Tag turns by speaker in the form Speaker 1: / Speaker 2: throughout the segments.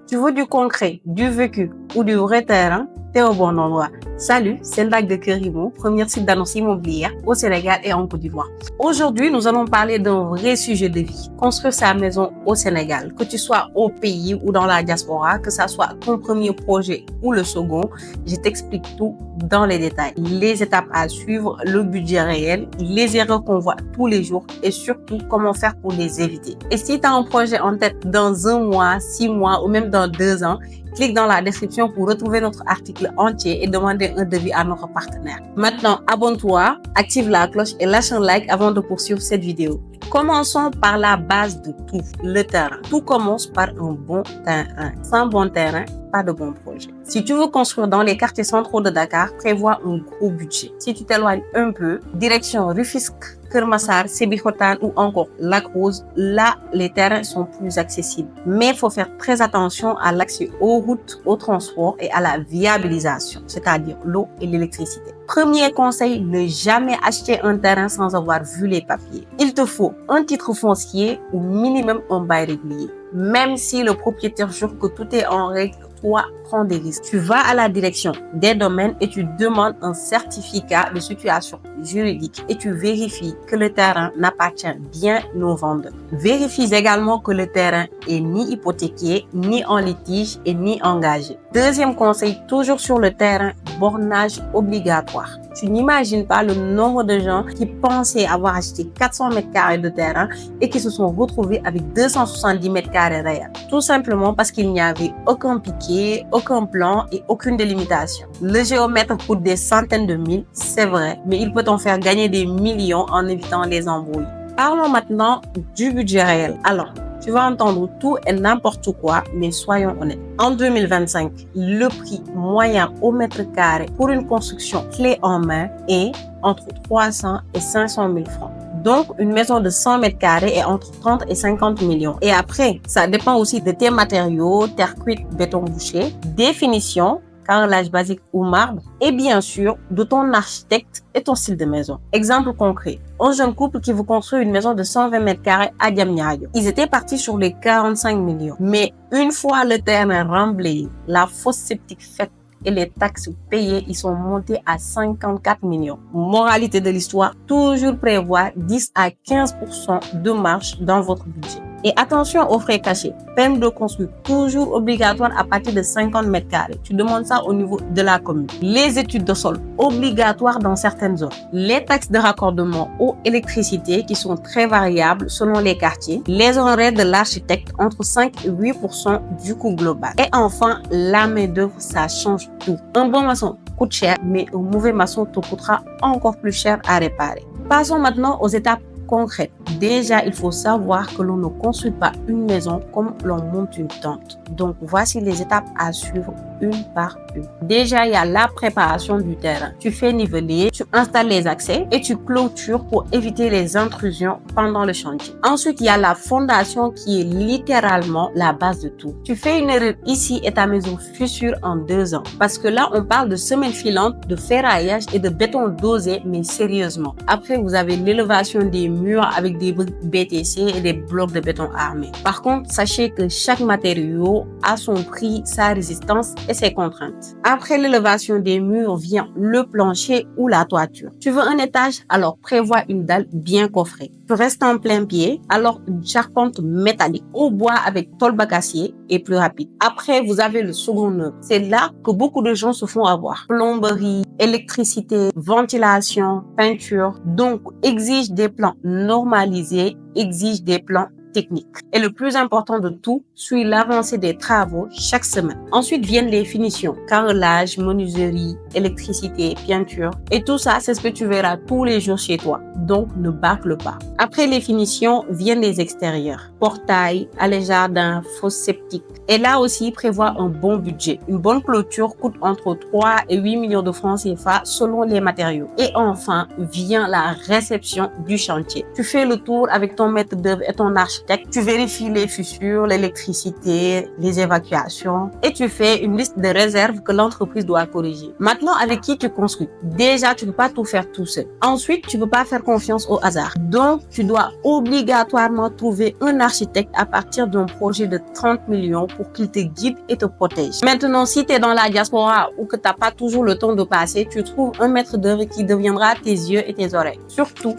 Speaker 1: Tu veux du concret, du vécu ou du vrai terrain? T'es au bon endroit. Salut, c'est Ndak de Kër Imo, premier site d'annonce immobilière au Sénégal et en Côte d'Ivoire. Aujourd'hui, nous allons parler d'un vrai sujet de vie. Construire sa maison au Sénégal. Que tu sois au pays ou dans la diaspora, que ça soit ton premier projet ou le second, je t'explique tout dans les détails. Les étapes à suivre, le budget réel, les erreurs qu'on voit tous les jours et surtout comment faire pour les éviter. Et si tu as un projet en tête dans 1 mois, 6 mois ou même dans 2 ans, clique dans la description pour retrouver notre article entier et demander un devis à notre partenaire. Maintenant, abonne-toi, active la cloche et lâche un like avant de poursuivre cette vidéo. Commençons par la base de tout, le terrain. Tout commence par un bon terrain. Sans bon terrain, pas de bon projet. Si tu veux construire dans les quartiers centraux de Dakar, prévois un gros budget. Si tu t'éloignes un peu, direction Rufisque, Keur Massar, Sébikotane ou encore Lac Rose, là, les terrains sont plus accessibles. Mais il faut faire très attention à l'accès aux routes, au transport et à la viabilisation, c'est-à-dire l'eau et l'électricité. Premier conseil, ne jamais acheter un terrain sans avoir vu les papiers. Il te faut un titre foncier ou minimum un bail régulier. Même si le propriétaire jure que tout est en règle, toi, prends des risques. Tu vas à la direction des domaines et tu demandes un certificat de situation juridique et tu vérifies que le terrain n'appartient bien au vendeur. Vérifie également que le terrain est ni hypothéqué, ni en litige et ni engagé. Deuxième conseil, toujours sur le terrain, bornage obligatoire. Tu n'imagines pas le nombre de gens qui pensaient avoir acheté 400 mètres carrés de terrain et qui se sont retrouvés avec 270 mètres carrés réels. Tout simplement parce qu'il n'y avait aucun piquet, aucun plan et aucune délimitation. Le géomètre coûte des centaines de mille, c'est vrai, mais il peut t'en faire gagner des millions en évitant les embrouilles. Parlons maintenant du budget réel. Alors, tu vas entendre tout et n'importe quoi, mais soyons honnêtes. En 2025, le prix moyen au mètre carré pour une construction clé en main est entre 300 et 500 000 francs. Donc, une maison de 100 mètres carrés est entre 30 et 50 millions. Et après, ça dépend aussi de tes matériaux, terre cuite, béton bouché, définition, carrelage basique ou marbre, et bien sûr, de ton architecte et ton style de maison. Exemple concret. Un jeune couple qui veut construire une maison de 120 mètres carrés à Diamniadio. Ils étaient partis sur les 45 millions. Mais une fois le terrain remblayé, la fosse septique faite et les taxes payées, ils sont montés à 54 millions. Moralité de l'histoire, toujours prévoir 10 à 15% de marge dans votre budget. Et attention aux frais cachés. Permis de construire toujours obligatoire à partir de 50 mètres carrés. Tu demandes ça au niveau de la commune. Les études de sol obligatoires dans certaines zones. Les taxes de raccordement eau, électricité qui sont très variables selon les quartiers. Les honoraires de l'architecte entre 5 et 8% du coût global. Et enfin, la main-d'œuvre, ça change tout. Un bon maçon coûte cher, mais un mauvais maçon te coûtera encore plus cher à réparer. Passons maintenant aux étapes concrète. Déjà, il faut savoir que l'on ne construit pas une maison comme l'on monte une tente. Donc, voici les étapes à suivre une par une. Déjà, il y a la préparation du terrain. Tu fais niveler, tu installes les accès et tu clôtures pour éviter les intrusions pendant le chantier. Ensuite, il y a la fondation qui est littéralement la base de tout. Tu fais une erreur ici et ta maison fissure en 2 ans. Parce que là, on parle de semelles filantes, de ferraillage et de béton dosé, mais sérieusement. Après, vous avez l'élévation des murs avec des briques BTC et des blocs de béton armés. Par contre, sachez que chaque matériau a son prix, sa résistance et ses contraintes. Après l'élévation des murs vient le plancher ou la toiture. Tu veux un étage? Alors prévois une dalle bien coffrée. Tu restes en plein pied, alors une charpente métallique au bois avec tôle acier est plus rapide. Après, vous avez le second œuvre. C'est là que beaucoup de gens se font avoir. Plomberie, électricité, ventilation, peinture. Donc, exige des plans normalisés, exige des plans techniques. Et le plus important de tout, suit l'avancée des travaux chaque semaine. Ensuite viennent les finitions, carrelage, menuiserie, électricité, peinture. Et tout ça, c'est ce que tu verras tous les jours chez toi. Donc, ne bâcle pas. Après les finitions, viennent les extérieurs. Portail, allée jardin, fosse septique. Et là aussi, prévois un bon budget. Une bonne clôture coûte entre 3 et 8 millions de francs CFA selon les matériaux. Et enfin, vient la réception du chantier. Tu fais le tour avec ton maître d'œuvre et ton architecte. Tu vérifies les fissures, l'électricité, les évacuations et tu fais une liste de réserves que l'entreprise doit corriger. Maintenant, avec qui tu construis? Déjà, tu ne peux pas tout faire tout seul. Ensuite, tu ne peux pas faire confiance confiance au hasard. Donc, tu dois obligatoirement trouver un architecte à partir d'un projet de 30 millions pour qu'il te guide et te protège. Maintenant, si tu es dans la diaspora ou que tu n'as pas toujours le temps de passer, tu trouves un maître d'œuvre qui deviendra tes yeux et tes oreilles. Surtout,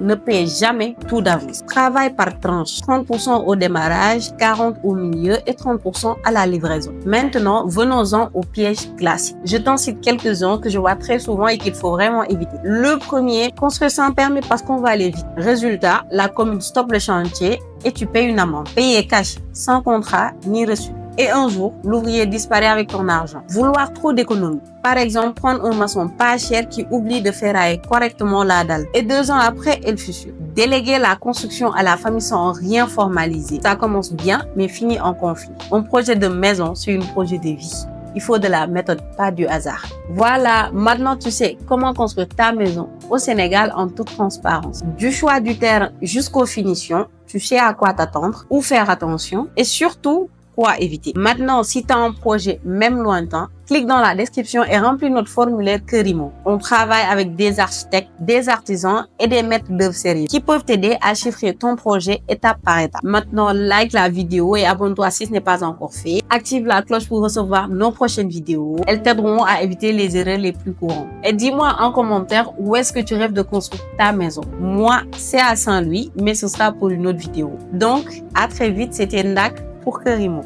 Speaker 1: ne paie jamais tout d'avance. Travaille par tranche. 30% au démarrage, 40% au milieu et 30% à la livraison. Maintenant, venons-en aux pièges classiques. Je t'en cite quelques-uns que je vois très souvent et qu'il faut vraiment éviter. Le premier, construire sans permis parce qu'on va aller vite. Résultat, la commune stoppe le chantier et tu payes une amende. Payer cash, sans contrat ni reçu. Et un jour, l'ouvrier disparaît avec ton argent. Vouloir trop d'économie. Par exemple, prendre un maçon pas cher qui oublie de ferrailler correctement la dalle. Et 2 ans après, elle fissure. Déléguer la construction à la famille sans rien formaliser. Ça commence bien, mais finit en conflit. Un projet de maison, c'est un projet de vie. Il faut de la méthode, pas du hasard. Voilà, maintenant tu sais comment construire ta maison au Sénégal en toute transparence. Du choix du terrain jusqu'aux finitions, tu sais à quoi t'attendre, où faire attention et surtout, quoi éviter. Maintenant, si tu as un projet même lointain, clique dans la description et remplis notre formulaire Kerimo. On travaille avec des architectes, des artisans et des maîtres d'œuvre sérieux qui peuvent t'aider à chiffrer ton projet étape par étape. Maintenant, like la vidéo et abonne-toi si ce n'est pas encore fait. Active la cloche pour recevoir nos prochaines vidéos. Elles t'aideront à éviter les erreurs les plus courantes. Et dis-moi en commentaire où est-ce que tu rêves de construire ta maison. Moi, c'est à Saint-Louis, mais ce sera pour une autre vidéo. Donc, à très vite, c'était Ndak pour Kerimo.